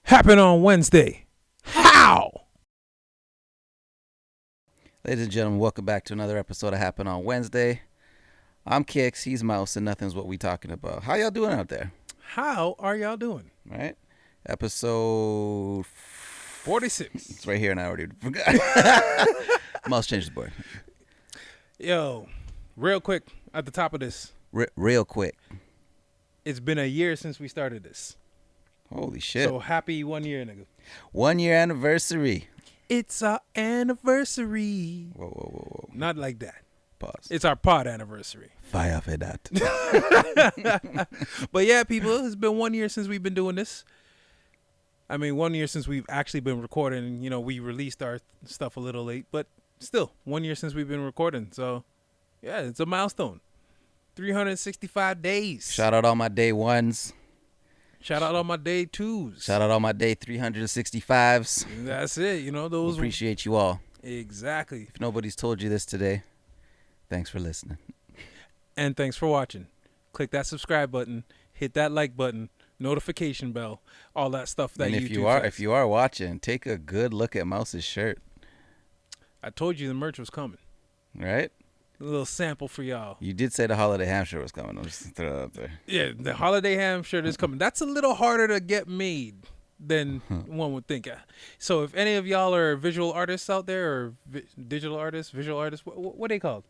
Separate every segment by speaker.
Speaker 1: Happen on Wednesday. How?
Speaker 2: Ladies and gentlemen, welcome back to another episode of Happen on Wednesday. I'm Kix, he's Mouse, and nothing's what we talking about. How y'all doing out there?
Speaker 1: How are y'all doing?
Speaker 2: Right? Episode
Speaker 1: 46.
Speaker 2: It's right here and I already forgot. Mouse changed the board.
Speaker 1: Yo, real quick at the top of this.
Speaker 2: Real quick.
Speaker 1: It's been a year since we started this.
Speaker 2: Holy shit.
Speaker 1: So happy 1 year, nigga.
Speaker 2: 1 year anniversary.
Speaker 1: It's our anniversary.
Speaker 2: Whoa.
Speaker 1: Not like that.
Speaker 2: Pause.
Speaker 1: It's our pod anniversary.
Speaker 2: Fire for that.
Speaker 1: But yeah, people, it's been 1 year since we've been doing this. I mean, 1 year since we've actually been recording. You know, we released our stuff a little late, but still, 1 year since we've been recording. So, yeah, it's a milestone. 365 days.
Speaker 2: Shout out all my day ones.
Speaker 1: Shout out all my day twos.
Speaker 2: Shout out all my day 365s.
Speaker 1: That's it. You know, those.
Speaker 2: Appreciate you all.
Speaker 1: Exactly.
Speaker 2: If nobody's told you this today, thanks for listening.
Speaker 1: And thanks for watching. Click that subscribe button. Hit that like button. Notification bell. All that stuff that
Speaker 2: and
Speaker 1: YouTube
Speaker 2: if you are watching, take a good look at Mouse's shirt.
Speaker 1: I told you the merch was coming.
Speaker 2: Right?
Speaker 1: A little sample for y'all.
Speaker 2: You did say the holiday ham shirt was coming. I'm just throwing it out there.
Speaker 1: Yeah, the holiday ham shirt is coming. That's a little harder to get made than one would think. So if any of y'all are visual artists out there or digital artists, visual artists, what are they called?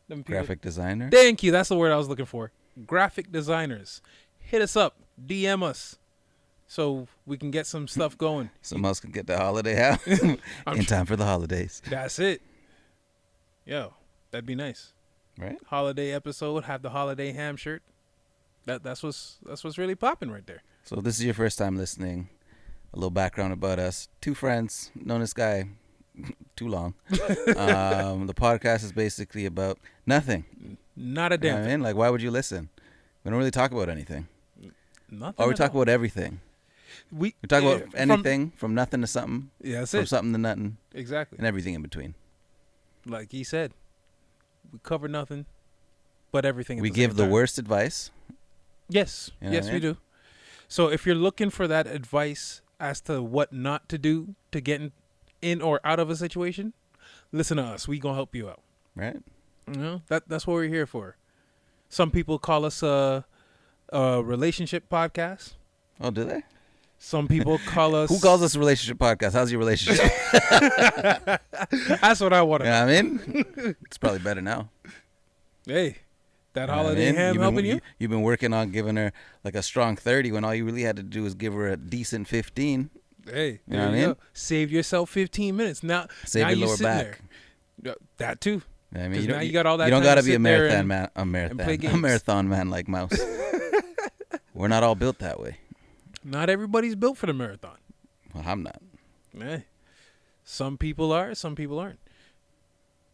Speaker 1: Them people?
Speaker 2: Graphic designer?
Speaker 1: Thank you. That's the word I was looking for. Graphic designers. Hit us up. DM us. So we can get some stuff going.
Speaker 2: Someone else can get the holiday ham in time for the holidays.
Speaker 1: That's it. Yo, that'd be nice.
Speaker 2: Right?
Speaker 1: Holiday episode, have the holiday ham shirt. That's what's really popping right there.
Speaker 2: So if this is your first time listening, a little background about us. Two friends, known this guy too long. The podcast is basically about nothing.
Speaker 1: Not a damn thing.
Speaker 2: I mean, like, why would you listen? We don't really talk about anything.
Speaker 1: Nothing.
Speaker 2: Or we talk about everything. We talk about anything from nothing to something.
Speaker 1: Yeah, that's
Speaker 2: from
Speaker 1: it.
Speaker 2: Something to nothing.
Speaker 1: Exactly.
Speaker 2: And everything in between.
Speaker 1: Like he said, we cover nothing, but everything.
Speaker 2: We give the worst advice.
Speaker 1: Yes.
Speaker 2: You know
Speaker 1: yes,
Speaker 2: what I
Speaker 1: we
Speaker 2: mean?
Speaker 1: do. So if you're looking for that advice as to what not to do to get in or out of a situation, listen to us. We gonna help you out.
Speaker 2: Right.
Speaker 1: You know, that's what we're here for. Some people call us a relationship podcast.
Speaker 2: Oh, do they?
Speaker 1: Some people call us.
Speaker 2: Who calls us a relationship podcast? How's your relationship?
Speaker 1: That's what I want to know.
Speaker 2: You know what I mean? It's probably better now.
Speaker 1: Hey, that
Speaker 2: You know what
Speaker 1: holiday
Speaker 2: I mean?
Speaker 1: ham helping you?
Speaker 2: You've been working on giving her like a strong 30 when all you really had to do was give her a decent 15.
Speaker 1: Hey,
Speaker 2: You know what I
Speaker 1: you
Speaker 2: mean?
Speaker 1: go. Save yourself 15 minutes. Now
Speaker 2: Save your
Speaker 1: you
Speaker 2: lower
Speaker 1: sitting
Speaker 2: back.
Speaker 1: there. That too.
Speaker 2: You know what I mean?
Speaker 1: 'Cause
Speaker 2: You
Speaker 1: now you got all that
Speaker 2: You don't
Speaker 1: time
Speaker 2: got
Speaker 1: to
Speaker 2: to be a
Speaker 1: sit there
Speaker 2: marathon
Speaker 1: and-
Speaker 2: man.
Speaker 1: play
Speaker 2: A
Speaker 1: games.
Speaker 2: marathon man like Mouse. We're not all built that way.
Speaker 1: Not everybody's built for the marathon.
Speaker 2: Well, I'm not.
Speaker 1: Hey, some people are, some people aren't.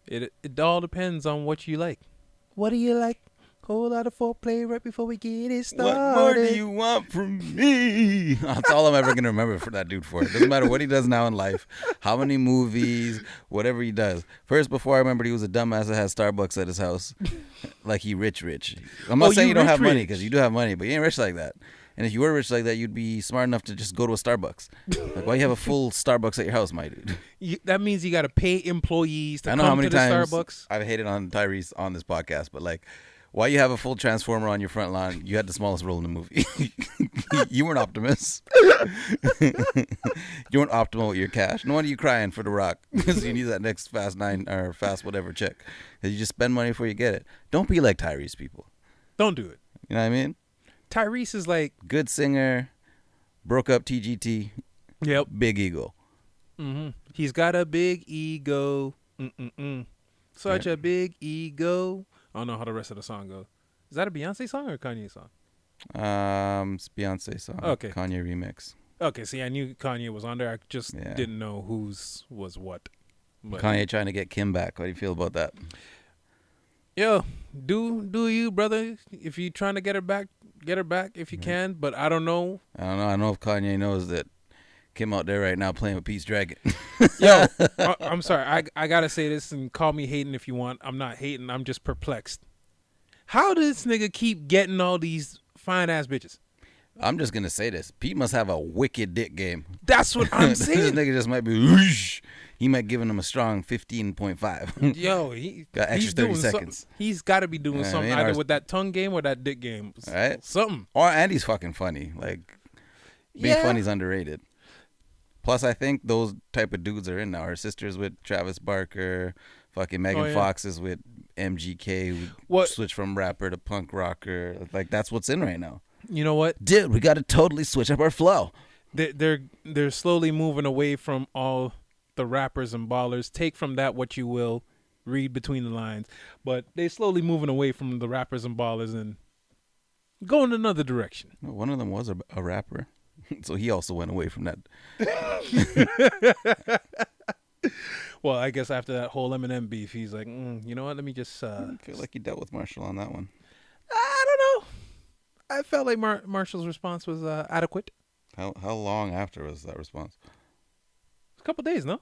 Speaker 1: It all depends on what you like. What do you like? Whole lot of foreplay right before we get it started.
Speaker 2: What more do you want from me? That's all I'm ever going to remember for that dude for. It doesn't matter what he does now in life, how many movies, whatever he does. First, before I remembered he was a dumbass that has Starbucks at his house. Like he rich. I'm not saying you don't have money, because you do have money, but you ain't rich like that. And if you were rich like that, you'd be smart enough to just go to a Starbucks. Like, why you have a full Starbucks at your house, my dude?
Speaker 1: That means you got to pay employees to
Speaker 2: I know
Speaker 1: come
Speaker 2: how many
Speaker 1: to the
Speaker 2: times
Speaker 1: Starbucks.
Speaker 2: I've hated on Tyrese on this podcast, but like, why you have a full transformer on your front lawn? You had the smallest role in the movie. You weren't Optimus. You weren't optimal with your cash. No wonder you crying for The Rock, because you need that next Fast 9 or Fast whatever check. Because you just spend money before you get it. Don't be like Tyrese, people.
Speaker 1: Don't do it.
Speaker 2: You know what I mean?
Speaker 1: Tyrese is like,
Speaker 2: Good singer, broke up TGT,
Speaker 1: yep.
Speaker 2: big ego.
Speaker 1: Mm-hmm. He's got a big ego. Such a big ego. I don't know how the rest of the song goes. Is that a Beyonce song or a Kanye song?
Speaker 2: It's Beyonce song.
Speaker 1: Okay.
Speaker 2: Kanye remix.
Speaker 1: Okay, see, I knew Kanye was on there. I just didn't know whose was what. But
Speaker 2: Kanye trying to get Kim back. How do you feel about that?
Speaker 1: yo, do you, brother? If you trying to get her back if you can. But I don't know.
Speaker 2: I don't know. I know if Kanye knows that Kim out there right now playing with Pete's Dragon.
Speaker 1: Yo, I'm sorry. I gotta say this, and call me hating if you want. I'm not hating. I'm just perplexed. How does this nigga keep getting all these fine ass bitches?
Speaker 2: I'm just gonna say this. Pete must have a wicked dick game.
Speaker 1: That's what I'm
Speaker 2: This
Speaker 1: saying.
Speaker 2: nigga just might be. Whoosh. He might give him a strong 15.5.
Speaker 1: Yo,
Speaker 2: Got extra
Speaker 1: he's
Speaker 2: 30
Speaker 1: doing
Speaker 2: seconds.
Speaker 1: something. He's got to be doing
Speaker 2: Yeah, I
Speaker 1: something
Speaker 2: mean,
Speaker 1: either
Speaker 2: ours-
Speaker 1: with that tongue game or that dick game.
Speaker 2: Right?
Speaker 1: Something.
Speaker 2: And he's fucking funny. Like, being
Speaker 1: Yeah.
Speaker 2: funny's underrated. Plus, I think those type of dudes are in now. Her sister's with Travis Barker. Fucking Megan
Speaker 1: yeah.
Speaker 2: Fox is with MGK. Who
Speaker 1: What?
Speaker 2: switch from rapper to punk rocker. Like, that's what's in right now.
Speaker 1: You know what?
Speaker 2: Dude, we got to totally switch up our flow.
Speaker 1: They're slowly moving away from all the rappers and ballers. Take from that what you will, read between the lines. But they slowly moving away from the rappers and ballers and going another direction.
Speaker 2: One of them was a rapper. So he also went away from that.
Speaker 1: Well, I guess after that whole Eminem beef, he's like, you know what? Let me just.
Speaker 2: I feel like he dealt with Marshall on that one.
Speaker 1: I don't know. I felt like Marshall's response was adequate.
Speaker 2: How long after was that response?
Speaker 1: A couple days, no?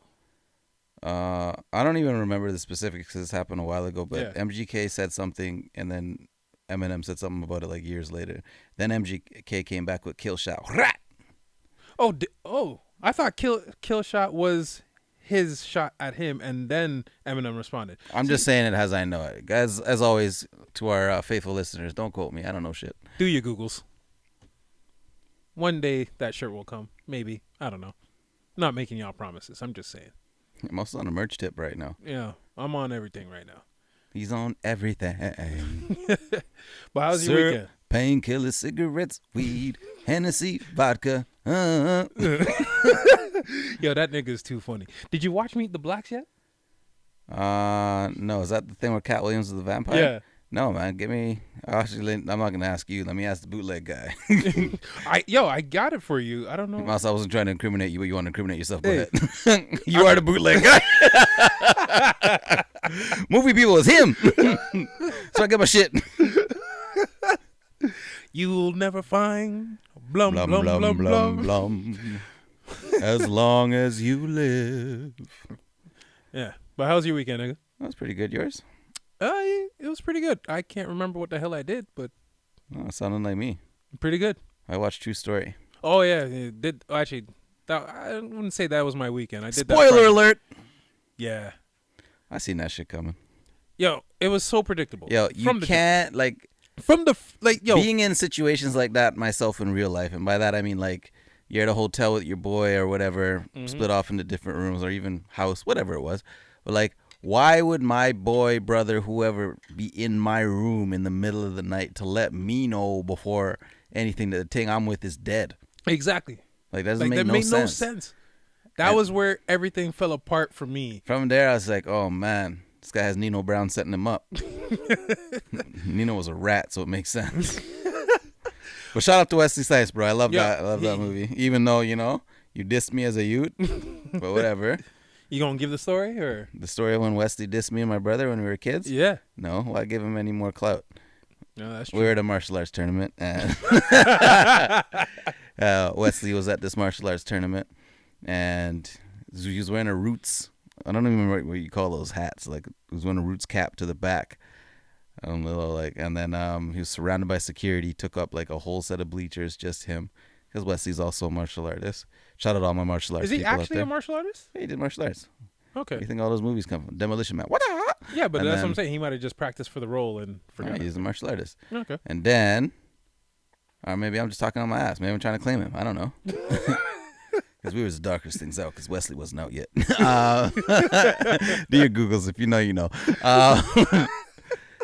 Speaker 2: I don't even remember the specifics because this happened a while ago. But
Speaker 1: Yeah.
Speaker 2: MGK said something, and then Eminem said something about it like years later. Then MGK came back with Kill Shot.
Speaker 1: Oh, I thought Kill Shot was his shot at him, and then Eminem responded.
Speaker 2: I'm just saying it as I know it. Guys, as always, to our faithful listeners, don't quote me. I don't know shit.
Speaker 1: Do your Googles. One day that shirt will come. Maybe. I don't know. Not making y'all promises. I'm just saying.
Speaker 2: I'm also on a merch tip right now.
Speaker 1: Yeah, I'm on everything right now.
Speaker 2: He's on everything.
Speaker 1: But how's your weekend?
Speaker 2: Painkillers, cigarettes, weed, Hennessy, vodka.
Speaker 1: Yo, that nigga is too funny. Did you watch Meet the Blacks yet?
Speaker 2: No, is that the thing where Cat Williams is the vampire?
Speaker 1: Yeah.
Speaker 2: No, man. Give me. Actually, I'm not gonna ask you. Let me ask the bootleg guy.
Speaker 1: I got it for you. I don't know.
Speaker 2: Mouse, I wasn't trying to incriminate you, but you want to incriminate yourself. Go
Speaker 1: Hey.
Speaker 2: ahead. You are the bootleg guy. Movie people is him. So I get my shit.
Speaker 1: You'll never find blum blum blum blum.
Speaker 2: blum. As long as you live.
Speaker 1: Yeah, but how's your weekend, nigga?
Speaker 2: That was pretty good. Yours?
Speaker 1: It was pretty good. I can't remember what the hell I did, but
Speaker 2: Oh, sounding like me.
Speaker 1: pretty good.
Speaker 2: I watched True Story.
Speaker 1: Oh yeah, it did actually. I wouldn't say that was my weekend. I did that
Speaker 2: Spoiler
Speaker 1: Friday.
Speaker 2: alert.
Speaker 1: Yeah.
Speaker 2: I seen that shit coming.
Speaker 1: Yo, it was so predictable.
Speaker 2: Yo, you can't like
Speaker 1: Yo.
Speaker 2: being in situations like that myself in real life, and by that I mean like you're at a hotel with your boy or whatever, split off into different rooms or even house, whatever it was. But like, why would my boy, brother, whoever be in my room in the middle of the night to let me know before anything that the thing I'm with is dead?
Speaker 1: Exactly.
Speaker 2: Like that doesn't
Speaker 1: Like
Speaker 2: make
Speaker 1: that
Speaker 2: no
Speaker 1: made no
Speaker 2: sense.
Speaker 1: sense. That was where everything fell apart for me.
Speaker 2: From there, I was like, oh man, this guy has Nino Brown setting him up. Nino was a rat, so it makes sense. But shout out to Wesley Snipes, bro. I love that. I love that movie. Even though, you know, you dissed me as a youth, but whatever.
Speaker 1: You gonna give the story or?
Speaker 2: The story of when Wesley dissed me and my brother when we were kids?
Speaker 1: Yeah.
Speaker 2: No, why give him any more clout?
Speaker 1: No, that's
Speaker 2: We
Speaker 1: true.
Speaker 2: were at a martial arts tournament, and Wesley was at this martial arts tournament, and he was wearing a Roots. I don't even remember what you call those hats. Like he was wearing a Roots cap to the back. And then he was surrounded by security. Took up like a whole set of bleachers, just him, because Wesley's also a martial artist. Shout out to all my martial arts
Speaker 1: Is he
Speaker 2: people out
Speaker 1: actually
Speaker 2: there.
Speaker 1: a martial artist?
Speaker 2: Yeah, he did martial arts. Where do
Speaker 1: Okay.
Speaker 2: you think all those movies come from? Demolition Man. What?
Speaker 1: Yeah, but
Speaker 2: And
Speaker 1: that's what
Speaker 2: then-
Speaker 1: I'm saying. He might have just practiced for the role and forgot.
Speaker 2: He's a martial artist.
Speaker 1: Okay.
Speaker 2: And then, or maybe I'm just talking on my ass. Maybe I'm trying to claim him. I don't know. Because we were the darkest things out because Wesley wasn't out yet. Do your Googles. If you know, you know.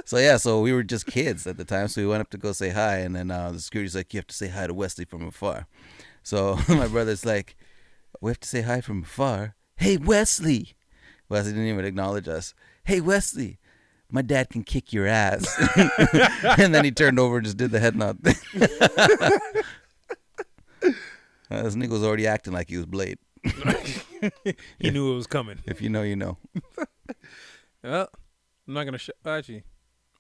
Speaker 2: So we were just kids at the time. So we went up to go say hi. And then the security's like, you have to say hi to Wesley from afar. So my brother's like, we have to say hi from afar. Hey, Wesley. Wesley didn't even acknowledge us. Hey, Wesley. My dad can kick your ass. And then he turned over and just did the head nod thing. This nigga was already acting like he was Blade.
Speaker 1: He knew it was coming.
Speaker 2: If you know, you know.
Speaker 1: Well, I'm not gonna actually.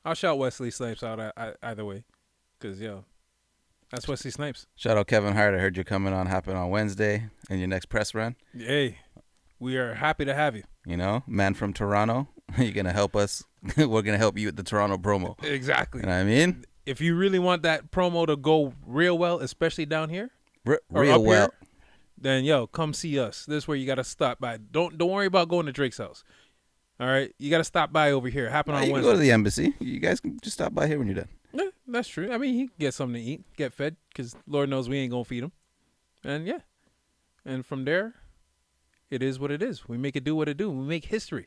Speaker 1: I'll shout Wesley Snipes out either way, cause yo, that's Wesley Snipes.
Speaker 2: Shout out Kevin Hart. I heard you're coming on Happnd on Wednesday in your next press run.
Speaker 1: Hey, we are happy to have you.
Speaker 2: You know, man from Toronto. You're going to help us. We're going to help you with the Toronto promo.
Speaker 1: Exactly.
Speaker 2: You know what I mean?
Speaker 1: if you really want that promo to go real well, especially down here or
Speaker 2: Real
Speaker 1: up
Speaker 2: well.
Speaker 1: here, then yo, come see us. This is where you gotta stop by. Don't worry about going to Drake's house. All right, you gotta stop by over here. Happen on
Speaker 2: You can
Speaker 1: Wednesday.
Speaker 2: go to the embassy. You guys can just stop by here when you're done.
Speaker 1: Yeah, that's true. I mean, he can get something to eat, get fed, because Lord knows we ain't gonna feed him. And yeah, and from there, it is what it is. We make it do what it do. We make history.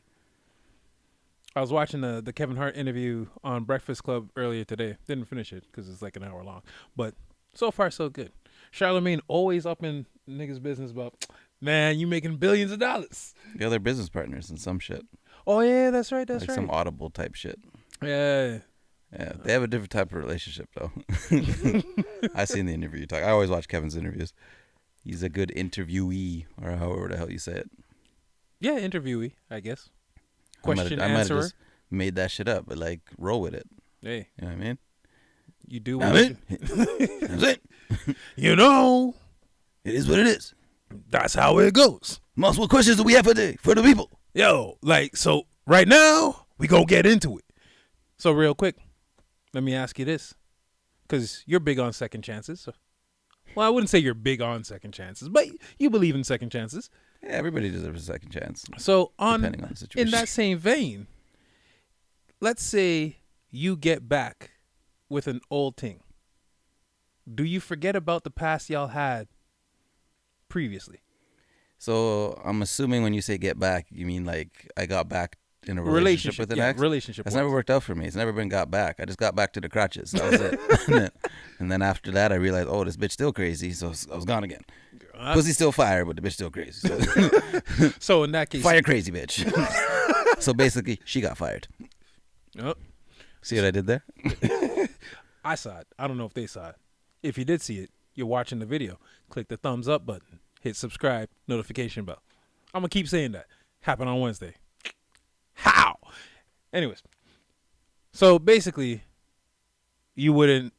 Speaker 1: I was watching the Kevin Hart interview on Breakfast Club earlier today. Didn't finish it because it's like an hour long, but so far so good. Charlemagne always up in niggas' business about, man, you making billions of dollars.
Speaker 2: The other business partners and some shit.
Speaker 1: Oh yeah, that's right. That's
Speaker 2: like
Speaker 1: right.
Speaker 2: some Audible type shit.
Speaker 1: Yeah.
Speaker 2: Yeah, they have a different type of relationship though. I seen the interview you talk. I always watch Kevin's interviews. He's a good interviewee, or however the hell you say it.
Speaker 1: Yeah, interviewee, I guess.
Speaker 2: I might
Speaker 1: Question
Speaker 2: have
Speaker 1: answerer.
Speaker 2: just made that shit up, but like roll with it.
Speaker 1: Hey,
Speaker 2: You know what I mean?
Speaker 1: you do
Speaker 2: I
Speaker 1: what
Speaker 2: mean,
Speaker 1: you,
Speaker 2: that's it.
Speaker 1: you know.
Speaker 2: It is what it is.
Speaker 1: That's how it goes.
Speaker 2: Multiple questions that we have for the people.
Speaker 1: Yo, like, so right now, we gonna get into it. So real quick, let me ask you this. Because you're big on second chances. So, well, I wouldn't say you're big on second chances, but you believe in second chances.
Speaker 2: Yeah, everybody deserves a second chance,
Speaker 1: So
Speaker 2: depending on the situation.
Speaker 1: in that same vein, let's say you get back with an old thing. Do you forget about the past y'all had previously?
Speaker 2: So I'm assuming when you say get back, you mean like I got back in a relationship with an ex?
Speaker 1: Relationship.
Speaker 2: That's never worked out for me. It's never been got back. I just got back to the crutches. That was it. And then after that, I realized, oh, this bitch still crazy. So I was gone again. Pussy still fire, but the bitch still crazy. So,
Speaker 1: So in that case,
Speaker 2: fire crazy bitch. So basically, she got fired.
Speaker 1: Oh,
Speaker 2: See what I did there?
Speaker 1: I saw it. I don't know if they saw it. If you did see it, you're watching the video. Click the thumbs up button. Hit subscribe. Notification bell. I'm going to keep saying that. Happen on Wednesday. How? Anyways. So basically, you wouldn't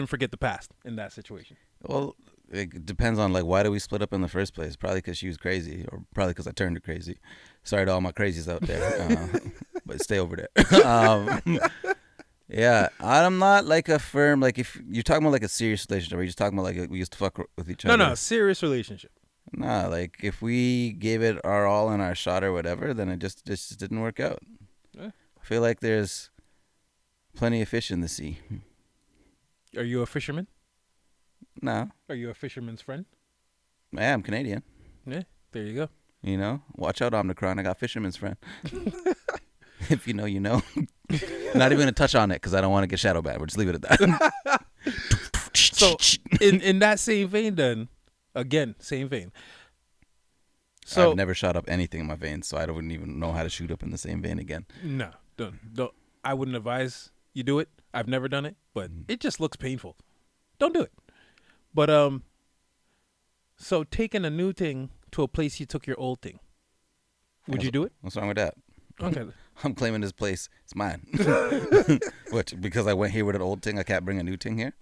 Speaker 1: forget the past in that situation.
Speaker 2: Well, it depends on like why do we split up in the first place? Probably because she was crazy, or probably because I turned her crazy. Sorry to all my crazies out there, but stay over there. Yeah, I'm not like a firm like if you're talking about like a serious relationship, or you're just talking about like we used to fuck with each other.
Speaker 1: No, serious relationship.
Speaker 2: Nah, like if we gave it our all and our shot or whatever, then it just didn't work out.
Speaker 1: Eh.
Speaker 2: I feel like there's plenty of fish in the sea.
Speaker 1: Are you a fisherman?
Speaker 2: No,
Speaker 1: Are you a fisherman's friend?
Speaker 2: I am Canadian.
Speaker 1: Yeah, there you go.
Speaker 2: You know, watch out, Omicron. I got fisherman's friend. If you know, you know. Not even gonna touch on it because I don't want to get shadow banned. We'll just leave it at that.
Speaker 1: So in that same vein, then again, same vein. So
Speaker 2: I've never shot up anything in my veins, so I don't even know how to shoot up in the same vein again.
Speaker 1: no, don't. I wouldn't advise you do it. I've never done it, but it just looks painful. Don't do it. But so taking a new thing to a place you took your old thing, would you do it?
Speaker 2: What's wrong with that?
Speaker 1: Okay.
Speaker 2: I'm claiming this place. It's mine. What? Because I went here with an old thing, I can't bring a new thing here?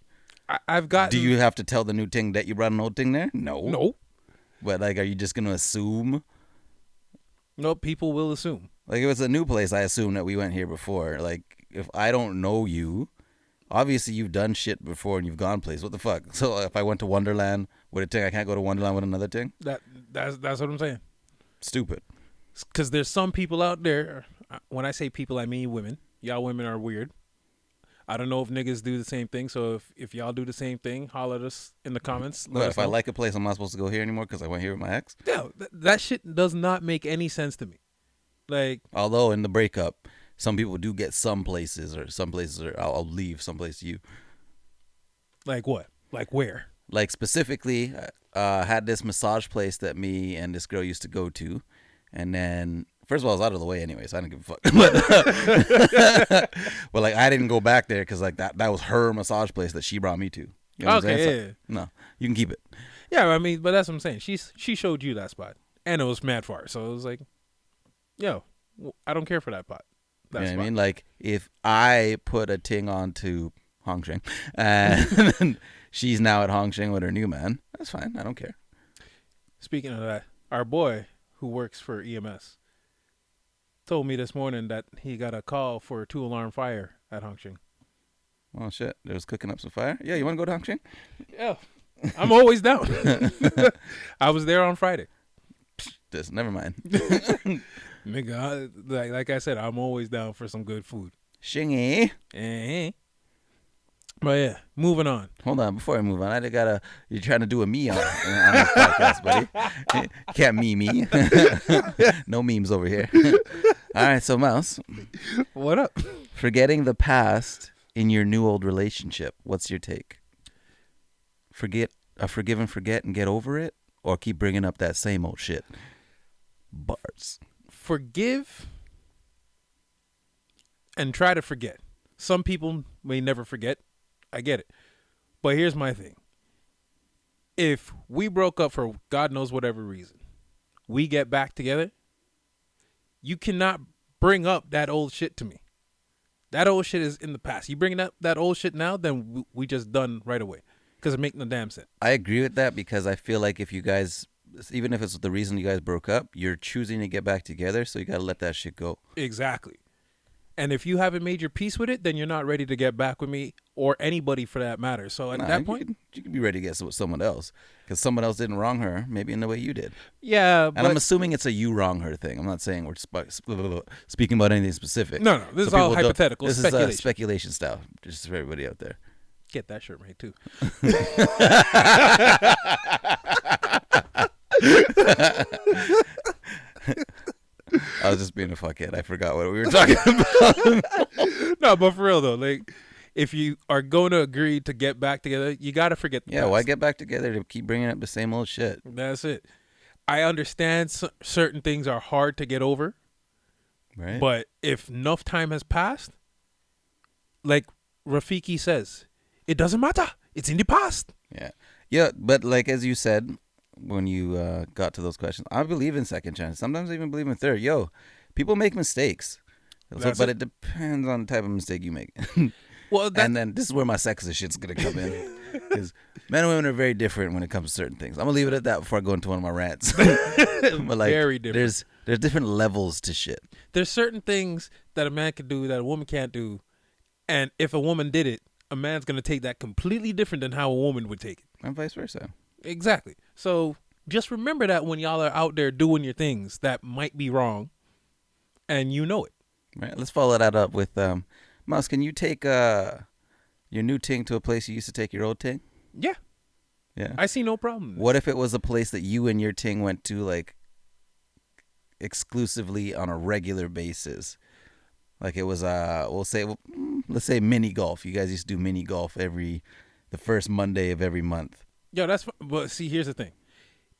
Speaker 1: I've got.
Speaker 2: Do you have to tell the new thing that you brought an old thing there? No.
Speaker 1: No.
Speaker 2: But like, are you just gonna assume?
Speaker 1: No, people will assume.
Speaker 2: Like, if it's a new place, I assume that we went here before. Like, if I don't know you, obviously you've done shit before and you've gone places. What the fuck? So if I went to Wonderland with a thing, I can't go to Wonderland with another thing?
Speaker 1: That's what I'm saying.
Speaker 2: Stupid.
Speaker 1: Because there's some people out there. When I say people, I mean women. Y'all women are weird. I don't know if niggas do the same thing. So if y'all do the same thing, holler at us in the comments.
Speaker 2: But if I like a place, I'm not supposed to go here anymore because I went here with my ex?
Speaker 1: Yeah, that shit does not make any sense to me. Like,
Speaker 2: Although in the breakup, some people do get some places, or some places are I'll leave someplace to you.
Speaker 1: like what? Like where?
Speaker 2: Like specifically, had this massage place that me and this girl used to go to, and then first of all, I was out of the way anyway, so I didn't give a fuck. But like, I didn't go back there because like that was her massage place that she brought me to. You know what I'm saying?
Speaker 1: Okay,
Speaker 2: So,
Speaker 1: yeah.
Speaker 2: no, you can keep it.
Speaker 1: Yeah, I mean, but that's what I'm saying. She showed you that spot, and it was mad far. So it was like, yo, I don't care for that pot.
Speaker 2: You know what I mean? Like, if I put a ting onto Hongsheng and she's now at Hongsheng with her new man, that's fine. I don't care.
Speaker 1: Speaking of that, our boy who works for EMS told me this morning that he got a call for a 2-alarm fire at Hongsheng.
Speaker 2: Oh shit! They was cooking up some fire. Yeah, you want to go down, Ching?
Speaker 1: Yeah, I'm always down. I was there on Friday.
Speaker 2: Just never mind.
Speaker 1: Nigga, like I said, I'm always down for some good food.
Speaker 2: Shingy.
Speaker 1: But yeah, moving on.
Speaker 2: Hold on, before I move on, I gotta. You're trying to do a me on this podcast, buddy. Can't me. No memes over here. All right, so Mouse,
Speaker 1: What up?
Speaker 2: forgetting the past in your new old relationship. What's your take? Forgive and forget and get over it, or keep bringing up that same old shit. Bars.
Speaker 1: Forgive and try to forget. Some people may never forget. I get it. But here's my thing. If we broke up for God knows whatever reason, we get back together, you cannot bring up that old shit to me. That old shit is in the past. You bringing up that old shit now, then we just done right away. Because it make no damn sense.
Speaker 2: I agree with that because I feel like if you guys, even if it's the reason you guys broke up, you're choosing to get back together, so you gotta let that shit go.
Speaker 1: Exactly. And if you haven't made your peace with it, then you're not ready to get back with me or anybody for that matter. So at that point,
Speaker 2: you can be ready to get with someone else because someone else didn't wrong her, maybe in the way you did.
Speaker 1: yeah.
Speaker 2: And I'm assuming it's a you wrong her thing. I'm not saying we're speaking about anything specific.
Speaker 1: No. This is all hypothetical.
Speaker 2: This
Speaker 1: speculation.
Speaker 2: is speculation style, just for everybody out there.
Speaker 1: Get that shirt made too.
Speaker 2: I was just being a fuckhead. I forgot what we were talking about.
Speaker 1: No, but for real though, like if you are going to agree to get back together, you got to forget the
Speaker 2: Yeah,
Speaker 1: past.
Speaker 2: why get back together to keep bringing up the same old shit?
Speaker 1: That's it. I understand certain things are hard to get over,
Speaker 2: Right?
Speaker 1: but if enough time has passed, like Rafiki says, it doesn't matter. It's in the past.
Speaker 2: Yeah, but like as you said when you got to those questions, I believe in second chance. Sometimes I even believe in third. Yo, people make mistakes, but it depends on the type of mistake you make.
Speaker 1: Well,
Speaker 2: and then this is where my sexist shit's gonna come in, because men and women are very different when it comes to certain things. I'm gonna leave it at that before I go into one of my rants. But like,
Speaker 1: very different.
Speaker 2: There's different levels to shit.
Speaker 1: There's certain things that a man can do that a woman can't do, and if a woman did it, a man's gonna take that completely different than how a woman would take it.
Speaker 2: And vice versa.
Speaker 1: Exactly. So just remember that when y'all are out there doing your things that might be wrong, and you know it.
Speaker 2: Right. Let's follow that up with Mouse, can you take your new ting to a place you used to take your old ting?
Speaker 1: Yeah.
Speaker 2: Yeah.
Speaker 1: I see no problem.
Speaker 2: What if it was a place that you and your ting went to like exclusively on a regular basis? Like it was let's say mini golf. You guys used to do mini golf the first Monday of every month.
Speaker 1: Yo, but see, here's the thing.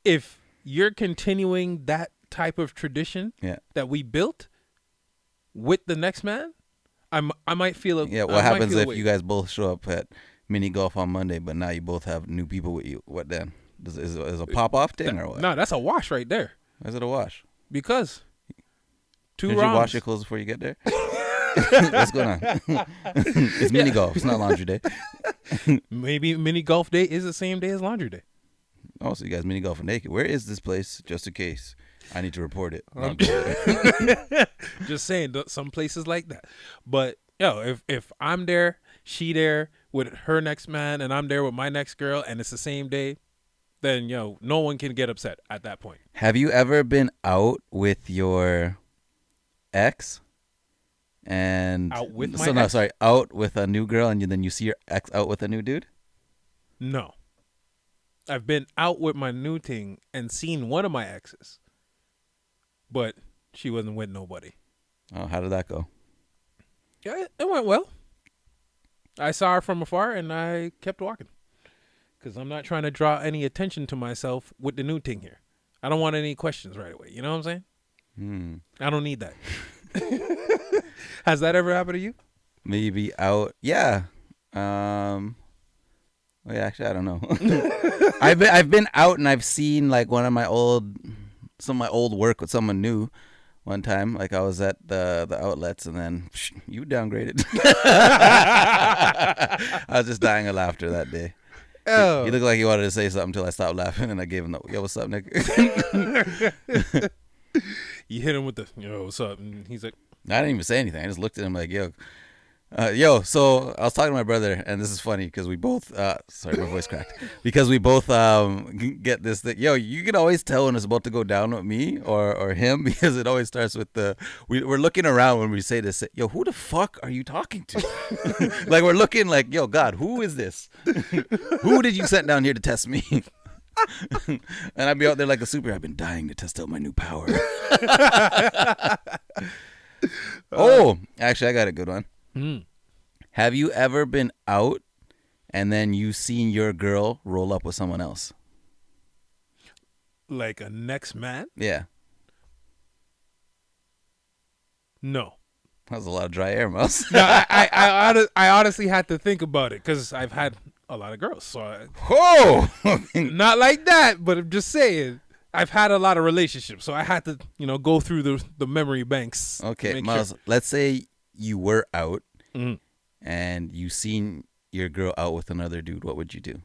Speaker 1: If you're continuing that type of tradition that we built with the next man, I might feel it.
Speaker 2: Yeah, what happens if you guys both show up at mini golf on Monday, but now you both have new people with you? What then? Is it a pop-off thing or what?
Speaker 1: No, that's a wash right there.
Speaker 2: Is it a wash?
Speaker 1: Because
Speaker 2: Did you wash your clothes before you get there? What's going on? It's mini golf. It's not laundry day.
Speaker 1: Maybe mini golf day is the same day as laundry day.
Speaker 2: Oh, so you guys mini golfing naked. Where is this place? Just in case I need to report it. No,
Speaker 1: just saying, some places like that. But yo, if I'm there, she there with her next man, and I'm there with my next girl, and it's the same day, then yo, no one can get upset at that point.
Speaker 2: Have you ever been out with your ex? And
Speaker 1: out with my ex?
Speaker 2: Out with a new girl, and then you see your ex out with a new dude?
Speaker 1: No. I've been out with my new ting and seen one of my exes, but she wasn't with nobody.
Speaker 2: Oh, how did that go?
Speaker 1: Yeah, it went well. I saw her from afar, and I kept walking because I'm not trying to draw any attention to myself with the new ting here. I don't want any questions right away. You know what I'm saying? I don't need that. Has that ever happened to you?
Speaker 2: Maybe out. Yeah. Well, yeah, actually, I don't know. I've been out and I've seen like some of my old work with someone new. One time, like I was at the outlets, and then you downgraded. I was just dying of laughter that day.
Speaker 1: Oh,
Speaker 2: He looked like he wanted to say something until I stopped laughing, and I gave him the "Yo, what's up, Nick?"
Speaker 1: You hit him with the "Yo, what's up?" and he's like,
Speaker 2: I didn't even say anything. I just looked at him like, "Yo, So I was talking to my brother, and this is funny because we both, sorry, my voice cracked, because we both get this thing. Yo, you can always tell when it's about to go down with me or him because it always starts with we're looking around when we say this. Yo, who the fuck are you talking to? Like we're looking like, yo, God, who is this? Who did you send down here to test me? And I'd be out there like a super. I've been dying to test out my new power. Oh, actually, I got a good one. Have you ever been out and then you seen your girl roll up with someone else?
Speaker 1: Like a next man?
Speaker 2: Yeah.
Speaker 1: No.
Speaker 2: That was a lot of dry air, Mouse.
Speaker 1: No, I honestly had to think about it because I've had a lot of girls. So not like that, but I'm just saying. I've had a lot of relationships, so I had to, go through the memory banks.
Speaker 2: Okay, Miles, let's say you were out and you seen your girl out with another dude. What would you do?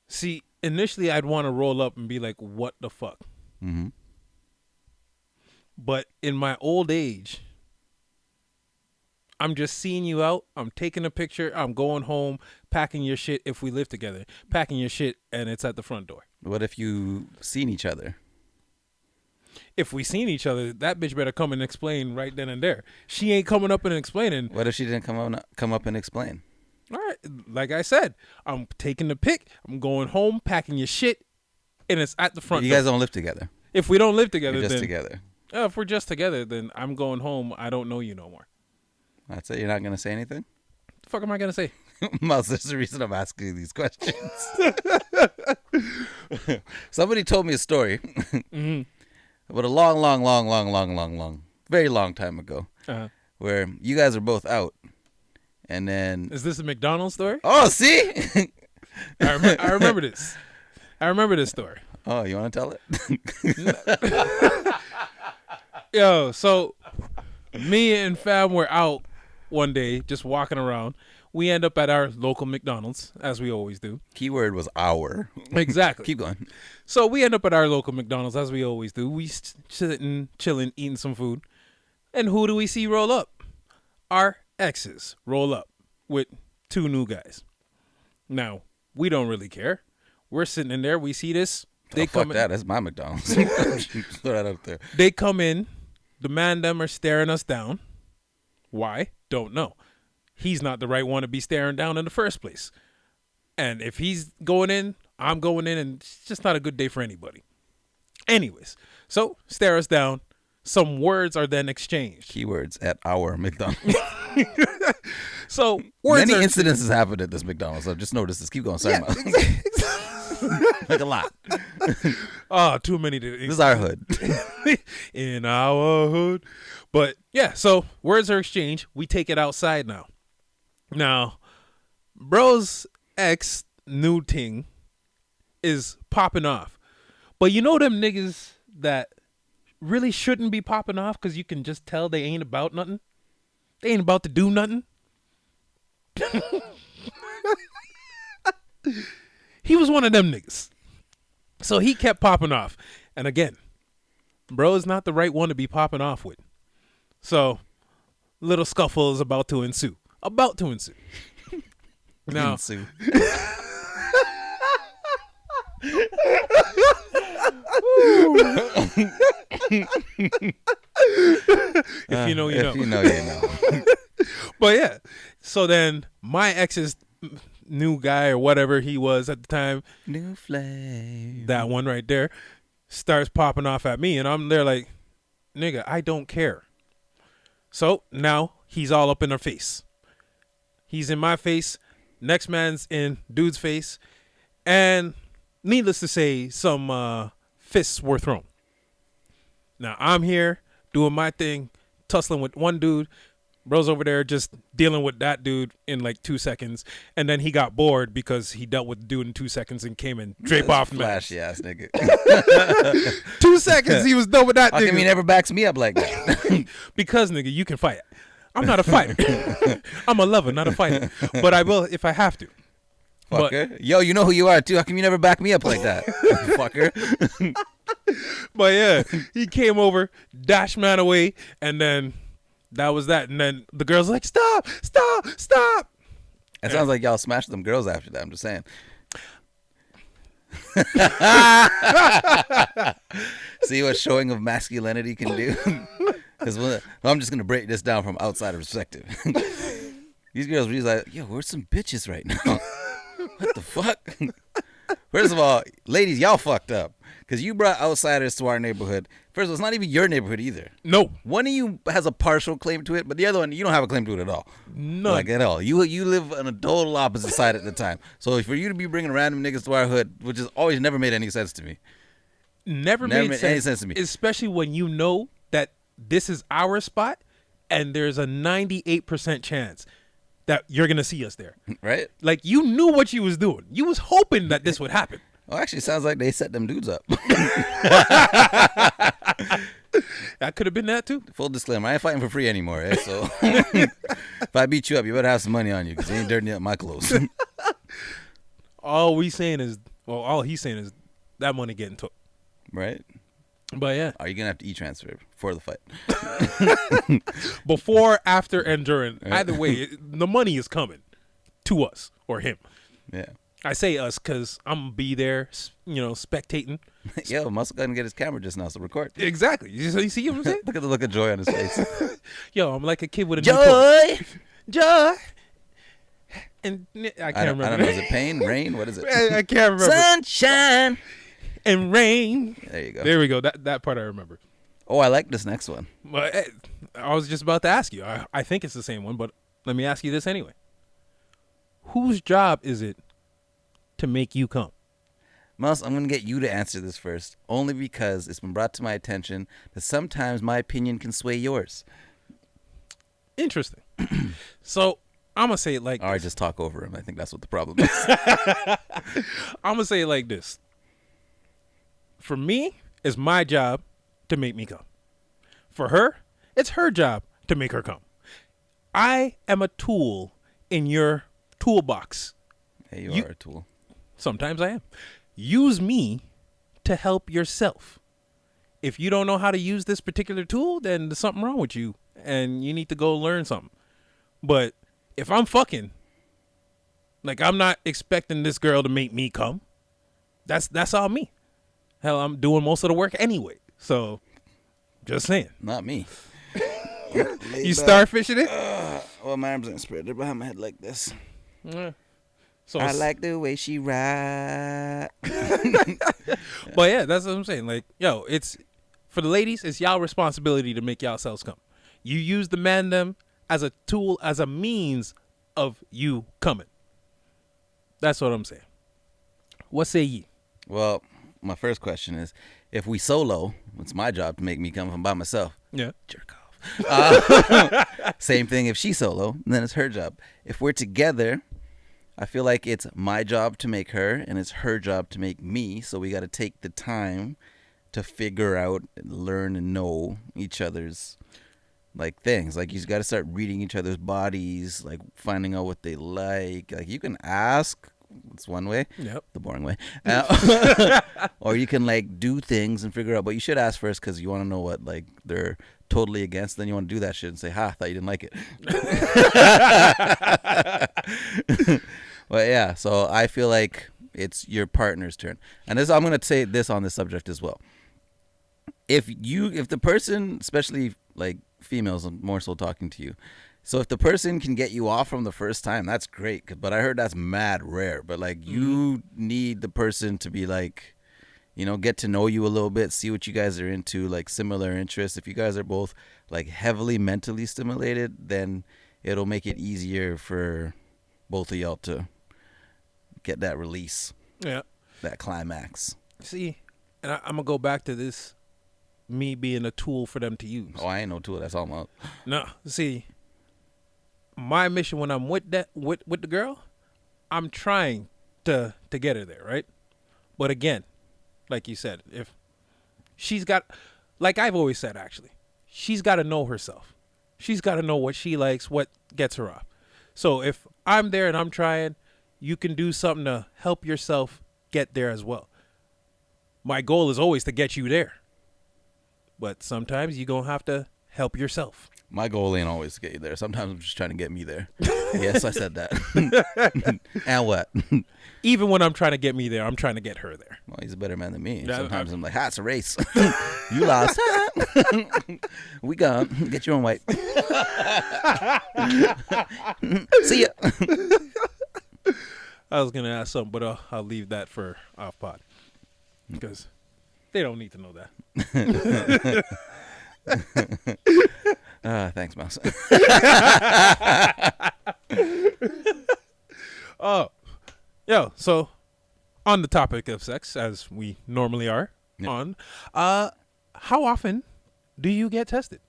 Speaker 1: See, initially I'd want to roll up and be like, what the fuck?
Speaker 2: Mm-hmm.
Speaker 1: But in my old age, I'm just seeing you out. I'm taking a picture. I'm going home, packing your shit if we live together. Packing your shit, and it's at the front door.
Speaker 2: What if you seen each other?
Speaker 1: If we seen each other, that bitch better come and explain right then and there. She ain't coming up and explaining.
Speaker 2: What if she didn't come up and explain?
Speaker 1: All right, like I said, I'm taking the pic. I'm going home, packing your shit, and it's at the front door.
Speaker 2: You guys don't live together.
Speaker 1: If we don't live together,
Speaker 2: You're just
Speaker 1: then
Speaker 2: together.
Speaker 1: If we're just together, then I'm going home. I don't know you no more.
Speaker 2: That's it. You're not gonna say anything.
Speaker 1: The fuck am I gonna say?
Speaker 2: Mouse, there's the reason I'm asking you these questions. Somebody told me a story about a long, very long time ago, where you guys are both out, and then
Speaker 1: is this a McDonald's story?
Speaker 2: Oh, see,
Speaker 1: I remember this. I remember this story.
Speaker 2: Oh, you want to tell it?
Speaker 1: Yo, so me and fam were out one day just walking around. We end up at our local McDonald's, as we always do.
Speaker 2: Keyword was our.
Speaker 1: Exactly.
Speaker 2: Keep going.
Speaker 1: So we end up at our local McDonald's, as we always do. We sitting, chilling, eating some food. And who do we see roll up? Our exes roll up with two new guys. Now, we don't really care. We're sitting in there. We see this. They
Speaker 2: fuck that. That's my McDonald's. Throw that up there.
Speaker 1: They come in. The man them are staring us down. Why? Don't know. He's not the right one to be staring down in the first place. And if he's going in, I'm going in, and it's just not a good day for anybody. Anyways, so stare us down. Some words are then exchanged.
Speaker 2: Keywords at our McDonald's.
Speaker 1: So words
Speaker 2: Many incidences happened at this McDonald's. I've just noticed this. Keep going. Sorry, like a lot.
Speaker 1: Oh, too many.
Speaker 2: This is our hood.
Speaker 1: In our hood. But yeah, so words are exchanged. We take it outside now. Now, bro's ex new ting is popping off. But you know them niggas that really shouldn't be popping off because you can just tell they ain't about nothing? They ain't about to do nothing. He was one of them niggas. So he kept popping off. And again, bro is not the right one to be popping off with. So, little scuffle is about to ensue. Now,
Speaker 2: Ensue.
Speaker 1: If you know, you know.
Speaker 2: If you know, you know.
Speaker 1: But yeah, so then my ex's new guy or whatever he was at the time,
Speaker 2: New flame.
Speaker 1: that one right there, starts popping off at me, and I'm there like, nigga, I don't care. So now he's all up in her face. He's in my face. Next man's in dude's face. And needless to say, some fists were thrown. Now I'm here doing my thing, tussling with one dude. Bro's over there just dealing with that dude in like 2 seconds. And then he got bored because he dealt with the dude in 2 seconds and came and drape off the match.
Speaker 2: Flashy ass nigga.
Speaker 1: 2 seconds, he was done with that
Speaker 2: How
Speaker 1: nigga.
Speaker 2: come he never backs me up like that?
Speaker 1: Because, nigga, you can fight. I'm not a fighter. I'm a lover, not a fighter. But I will if I have to.
Speaker 2: Fucker. Yo, you know who you are, too. How come you never back me up like that? Fucker.
Speaker 1: But yeah, he came over, dashed man away, and then That was that. And then the girl's like, stop, stop, stop.
Speaker 2: It sounds like y'all smashed them girls after that. I'm just saying. See what showing of masculinity can do? Because I'm just going to break this down from outsider perspective. These girls were just like, yo, we're some bitches right now. What the fuck? First of all, ladies, y'all fucked up. Because you brought outsiders to our neighborhood. First of all, it's not even your neighborhood either.
Speaker 1: No.
Speaker 2: One of you has a partial claim to it, but the other one, you don't have a claim to it at all.
Speaker 1: None.
Speaker 2: Like, at all. You live on a total opposite side at the time. So for you to be bringing random niggas to our hood, which has always never made any sense to me.
Speaker 1: Never made
Speaker 2: any sense to me.
Speaker 1: Especially when you know that this is our spot and there's a 98% chance that you're going to see us there.
Speaker 2: Right?
Speaker 1: Like, you knew what you was doing. You was hoping that this would happen.
Speaker 2: Well, actually, it sounds like they set them dudes up.
Speaker 1: That could have been that too.
Speaker 2: Full disclaimer, I ain't fighting for free anymore, eh? So if I beat you up, you better have some money on you because you ain't dirtying up my clothes.
Speaker 1: All he's saying is that money getting took.
Speaker 2: Right?
Speaker 1: But yeah.
Speaker 2: Are you going to have to e-transfer for the fight?
Speaker 1: Before, after, and during. Either way, the money is coming to us or him.
Speaker 2: Yeah.
Speaker 1: I say us because I'm going to be there, spectating.
Speaker 2: Yo, Muscle couldn't get his camera just now, so record.
Speaker 1: Exactly. You see what I'm saying?
Speaker 2: Look at the look of joy on his face.
Speaker 1: Yo, I'm like a kid with a
Speaker 2: joy!
Speaker 1: new toy. Joy! And I can't remember.
Speaker 2: I don't know. Is it pain? Rain? What is it?
Speaker 1: I can't remember.
Speaker 2: Sunshine!
Speaker 1: And rain.
Speaker 2: There you go.
Speaker 1: There we go. That part I remember.
Speaker 2: Oh, I like this next one.
Speaker 1: But I was just about to ask you. I think it's the same one, but let me ask you this anyway. Whose job is it to make you come?
Speaker 2: Mus, I'm going to get you to answer this first, only because it's been brought to my attention that sometimes my opinion can sway yours.
Speaker 1: Interesting. So, I'm going to say it like
Speaker 2: this. All right, just talk over him. I think that's what the problem is.
Speaker 1: I'm going to say it like this. For me, it's my job to make me come. For her, it's her job to make her come. I am a tool in your toolbox.
Speaker 2: Hey, you are a tool.
Speaker 1: Sometimes I am. Use me to help yourself. If you don't know how to use this particular tool, then there's something wrong with you and you need to go learn something. But if I'm fucking, like, I'm not expecting this girl to make me come. That's all me. Hell, I'm doing most of the work anyway. So, just saying.
Speaker 2: Not me.
Speaker 1: You starfishing it?
Speaker 2: Well, my arms aren't spread. They're behind my head like this.
Speaker 1: So
Speaker 2: I like the way she ride.
Speaker 1: But yeah, that's what I'm saying. Like, yo, it's for the ladies, it's y'all responsibility to make y'allselves come. You use the man them as a tool, as a means of you coming. That's what I'm saying. What say ye?
Speaker 2: Well, my first question is, if we solo, it's my job to make me come from by myself.
Speaker 1: Yeah.
Speaker 2: Jerk off. Same thing if she's solo, then it's her job. If we're together, I feel like it's my job to make her and it's her job to make me. So we got to take the time to figure out, learn, and know each other's like things. Like, you got to start reading each other's bodies, like finding out what they like. Like, you can ask. It's one way.
Speaker 1: Yep.
Speaker 2: The boring way. Or you can like do things and figure out, but you should ask first because you want to know what like they're totally against. Then you want to do that shit and say, I thought you didn't like it. But yeah, so I feel like it's your partner's turn. And this, I'm going to say this on this subject as well. If the person, especially like females, I'm more so talking to you. So if the person can get you off from the first time, that's great. But I heard that's mad rare. But like, you need the person to be like, get to know you a little bit, see what you guys are into, like similar interests. If you guys are both like heavily mentally stimulated, then it'll make it easier for both of y'all to get that release.
Speaker 1: Yeah.
Speaker 2: That climax.
Speaker 1: See, and I'm going to go back to this, me being a tool for them to use.
Speaker 2: Oh, I ain't no tool. That's all I'm out.
Speaker 1: No, see, my mission when I'm with the girl, I'm trying to get her there, right? But again, like you said, if she's got, like I've always said, actually, she's got to know herself. She's got to know what she likes, what gets her off. So if I'm there and I'm trying, you can do something to help yourself get there as well. My goal is always to get you there. But sometimes you're going to have to help yourself.
Speaker 2: My goal ain't always to get you there. Sometimes I'm just trying to get me there. Yes, I said that. And what?
Speaker 1: Even when I'm trying to get me there, I'm trying to get her there.
Speaker 2: Well, he's a better man than me.
Speaker 1: Yeah,
Speaker 2: Sometimes I'm like, it's a race. You lost. We gone. Get your own wife. See ya.
Speaker 1: I was going to ask something, but I'll leave that for off pod. Because they don't need to know that.
Speaker 2: Thanks, Mouse.
Speaker 1: Oh, so on the topic of sex, as we normally are on, how often do you get tested?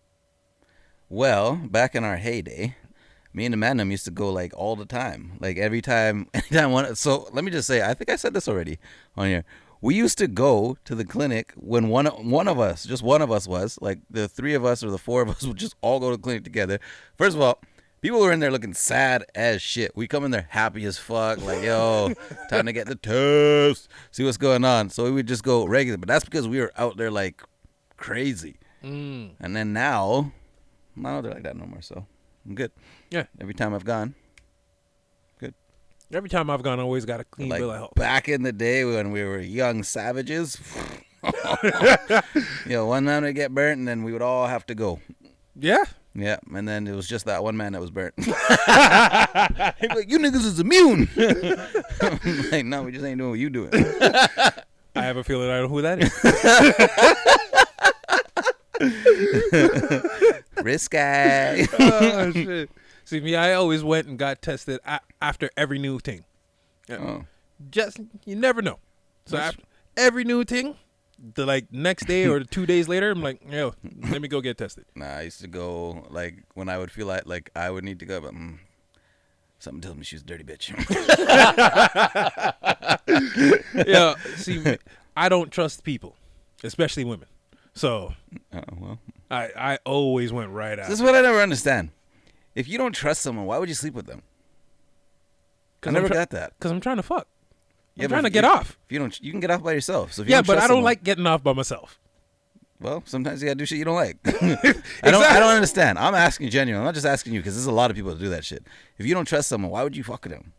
Speaker 2: Well, back in our heyday, me and Amanda used to go like all the time. Like anytime one. So let me just say, I think I said this already on here. We used to go to the clinic when one of us was like the three of us or the four of us would just all go to the clinic together. First of all, people were in there looking sad as shit. We come in there happy as fuck, like, yo, time to get the test, see what's going on. So we would just go regular, but that's because we were out there like crazy. And then now they're like that no more. So I'm good.
Speaker 1: Yeah.
Speaker 2: Every time I've gone.
Speaker 1: Every time I've gone, I always got a clean bill of health.
Speaker 2: Back in the day when we were young savages, one man would get burnt and then we would all have to go.
Speaker 1: Yeah?
Speaker 2: Yeah, and then it was just that one man that was burnt. He'd be like, you niggas is immune. I'm like, no, we just ain't doing what you doing.
Speaker 1: I have a feeling I know who that is.
Speaker 2: Risky.
Speaker 1: Oh, shit. See, me, I always went and got tested after every new thing. Just, you never know. So after every new thing, the like next day or 2 days later, I'm like, yo, let me go get tested.
Speaker 2: Nah, I used to go like when I would feel like I would need to go, but something tells me she's a dirty bitch.
Speaker 1: Yeah, see, I don't trust people, especially women. So,
Speaker 2: well,
Speaker 1: I always went right out.
Speaker 2: This is what I never understand. If you don't trust someone, why would you sleep with them? I never got that.
Speaker 1: Because I'm trying to fuck.
Speaker 2: Yeah,
Speaker 1: I'm trying to get off.
Speaker 2: If you don't, you can get off by yourself. So if you
Speaker 1: Yeah, but I don't
Speaker 2: someone,
Speaker 1: like getting off by myself.
Speaker 2: Well, sometimes you gotta do shit you don't like. I don't understand. I'm asking genuine. I'm not just asking you because there's a lot of people that do that shit. If you don't trust someone, why would you fuck with them?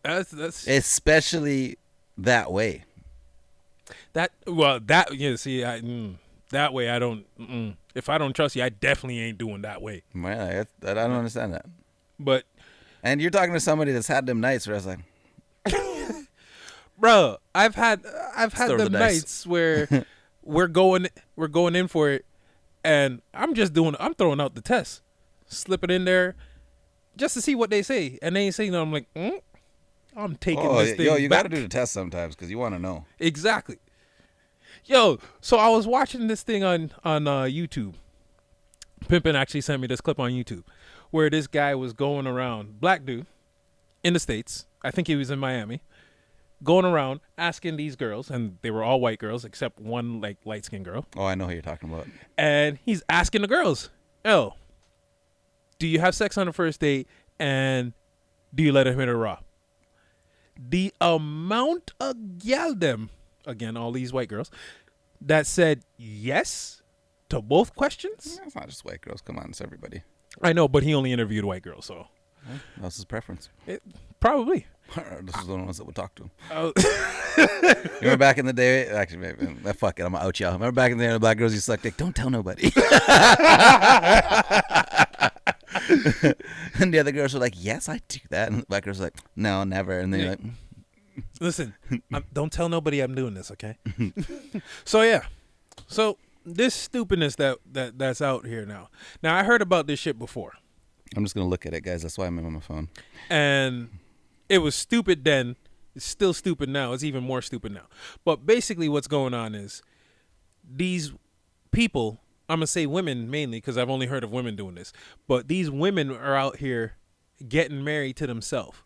Speaker 1: That's
Speaker 2: especially that way.
Speaker 1: That see, that way I don't. If I don't trust you, I definitely ain't doing that way.
Speaker 2: I don't understand that.
Speaker 1: But
Speaker 2: and you're talking to somebody that's had them nights where I was like,
Speaker 1: bro, I've had them nights where we're going in for it, and I'm throwing out the test, slip it in there, just to see what they say, and they ain't saying nothing. I'm like, I'm taking this thing.
Speaker 2: Yo, you
Speaker 1: back.
Speaker 2: got to do the test sometimes because you want to know.
Speaker 1: Exactly. Yo, so I was watching this thing on YouTube. Pimpin' actually sent me this clip on YouTube where this guy was going around, black dude in the States. I think he was in Miami, going around asking these girls, and they were all white girls except one like light-skinned girl.
Speaker 2: Oh, I know who you're talking about.
Speaker 1: And he's asking the girls, "Oh, do you have sex on the first date, and do you let him hit her raw?" The amount of them, again, all these white girls, that said yes to both questions.
Speaker 2: It's not just white girls. Come on, it's everybody.
Speaker 1: I know, but he only interviewed white girls, so.
Speaker 2: That's his preference.
Speaker 1: Probably.
Speaker 2: This is the ones that would talk to him.
Speaker 1: Oh.
Speaker 2: You remember back in the day? Actually, maybe, fuck it. I'm going to out y'all. Remember back in the day, the black girls used to suck dick? Don't tell nobody. And the other girls were like, yes, I do that. And the black girls were like, no, never. And then you're like,
Speaker 1: listen, don't tell nobody I'm doing this, okay? So, yeah. So, this stupidness that's out here now. Now, I heard about this shit before.
Speaker 2: I'm just going to look at it, guys. That's why I'm on my phone.
Speaker 1: And it was stupid then. It's still stupid now. It's even more stupid now. But basically what's going on is these people, I'm going to say women mainly because I've only heard of women doing this, but these women are out here getting married to themselves,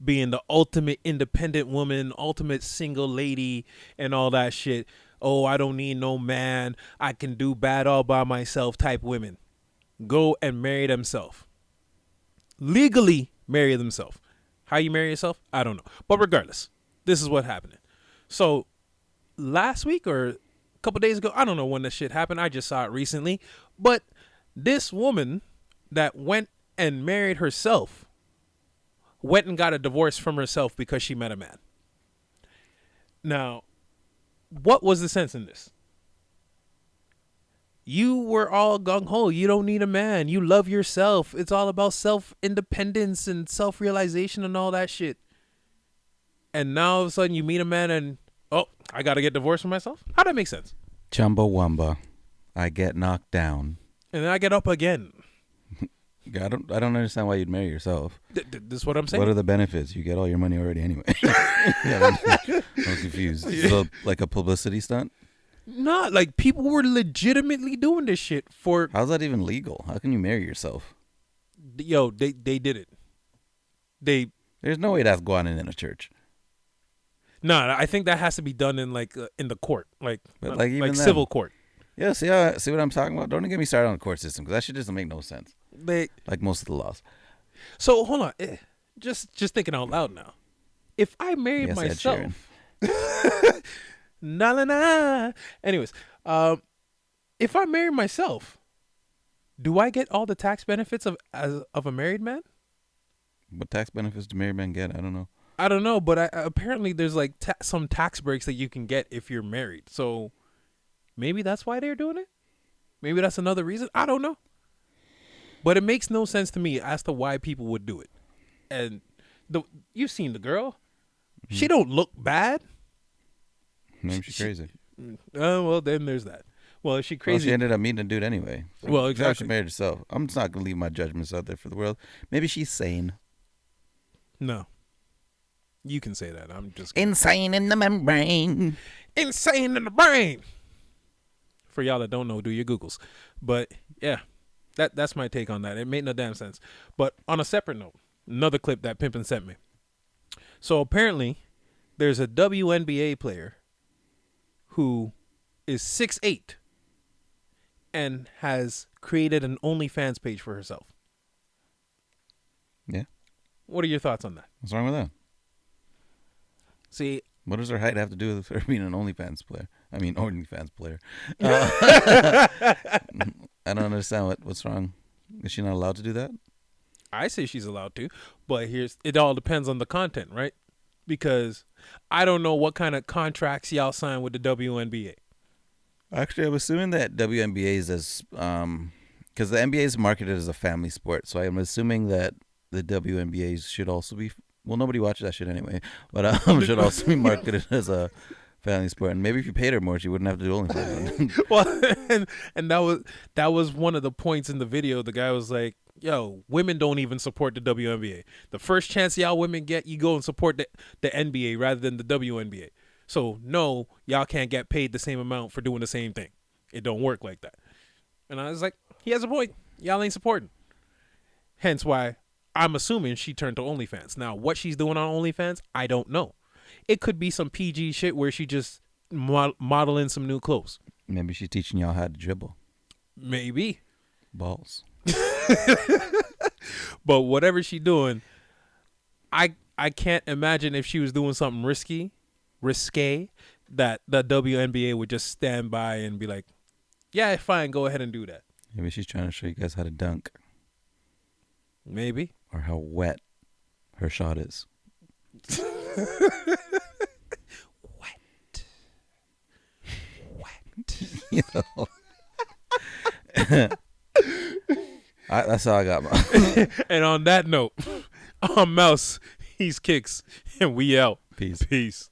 Speaker 1: being the ultimate independent woman, ultimate single lady, and all that shit. Oh, I don't need no man. I can do bad all by myself type women. Go and marry themselves. Legally marry themselves. How you marry yourself, I don't know. But regardless, this is what happened. So last week or a couple days ago, I don't know when this shit happened. I just saw it recently. But This woman that went and married herself went and got a divorce from herself because she met a man. Now, what was the sense in this? You were all gung-ho. You don't need a man. You love yourself. It's all about self-independence and self-realization and all that shit. And now all of a sudden you meet a man and, oh, I got to get divorced from myself? How'd that make sense?
Speaker 2: Chumbawamba. I get knocked down.
Speaker 1: And then I get up again.
Speaker 2: I don't understand why you'd marry yourself.
Speaker 1: This is what I'm saying.
Speaker 2: What are the benefits? You get all your money already anyway. Yeah, I'm confused. So, like a publicity stunt?
Speaker 1: Not like people were legitimately doing this shit for.
Speaker 2: How's that even legal? How can you marry yourself?
Speaker 1: Yo, they did it.
Speaker 2: There's no way that's going on in a church.
Speaker 1: No, I think that has to be done in in the court, like
Speaker 2: even
Speaker 1: civil court.
Speaker 2: Yeah, see what I'm talking about? Don't get me started on the court system because that shit doesn't make no sense. Like most of the laws.
Speaker 1: So hold on, just thinking out loud now. If I married myself, na. Anyways, if I marry myself, do I get all the tax benefits of a married man?
Speaker 2: What tax benefits do married men get? I don't know.
Speaker 1: I don't know, but apparently there's like some tax breaks that you can get if you're married. So maybe that's why they're doing it. Maybe that's another reason. I don't know. But it makes no sense to me as to why people would do it. And you've seen the girl. She don't look bad.
Speaker 2: Maybe she's crazy.
Speaker 1: Well, then there's that. Well, if she crazy.
Speaker 2: Well, she ended up meeting a dude anyway. So
Speaker 1: well, exactly.
Speaker 2: She married herself. I'm just not going to leave my judgments out there for the world. Maybe she's sane.
Speaker 1: No. You can say that. I'm just
Speaker 2: kidding. Insane in the membrane.
Speaker 1: Insane in the brain. For y'all that don't know, do your Googles. But yeah, that's my take on that. It made no damn sense. But on a separate note, another clip that Pimpin sent me. So apparently, there's a WNBA player who is 6'8" and has created an OnlyFans page for herself.
Speaker 2: Yeah.
Speaker 1: What are your thoughts on that?
Speaker 2: What's wrong with that?
Speaker 1: See,
Speaker 2: what does her height have to do with her being an OnlyFans player? I mean, OnlyFans player. I don't understand what's wrong. Is she not allowed to do that?
Speaker 1: I say she's allowed to, but it all depends on the content, right? Because I don't know what kind of contracts y'all sign with the WNBA.
Speaker 2: Actually, I'm assuming that WNBA is as because the NBA is marketed as a family sport, so I'm assuming that the WNBA should also be. Well, nobody watches that shit anyway, but should also be marketed as a family sport. And maybe if you paid her more, she wouldn't have to do OnlyFans.
Speaker 1: Well, and that was one of the points in the video. The guy was like, "Yo, women don't even support the WNBA. The first chance y'all women get, you go and support the NBA rather than the WNBA. So no, y'all can't get paid the same amount for doing the same thing. It don't work like that." And I was like, he has a point. Y'all ain't supporting. Hence why I'm assuming she turned to OnlyFans. Now, what she's doing on OnlyFans, I don't know. It could be some PG shit where she just modeling some new clothes.
Speaker 2: Maybe she's teaching y'all how to dribble.
Speaker 1: Maybe.
Speaker 2: Balls.
Speaker 1: But whatever she doing, I can't imagine if she was doing something risque, that the WNBA would just stand by and be like, yeah, fine, go ahead and do that.
Speaker 2: Maybe she's trying to show you guys how to dunk.
Speaker 1: Maybe.
Speaker 2: Or how wet her shot is. Wet. That's all I got.
Speaker 1: And on that note, I'm Mouse, he's Kicks, and we out.
Speaker 2: Peace.
Speaker 1: Peace.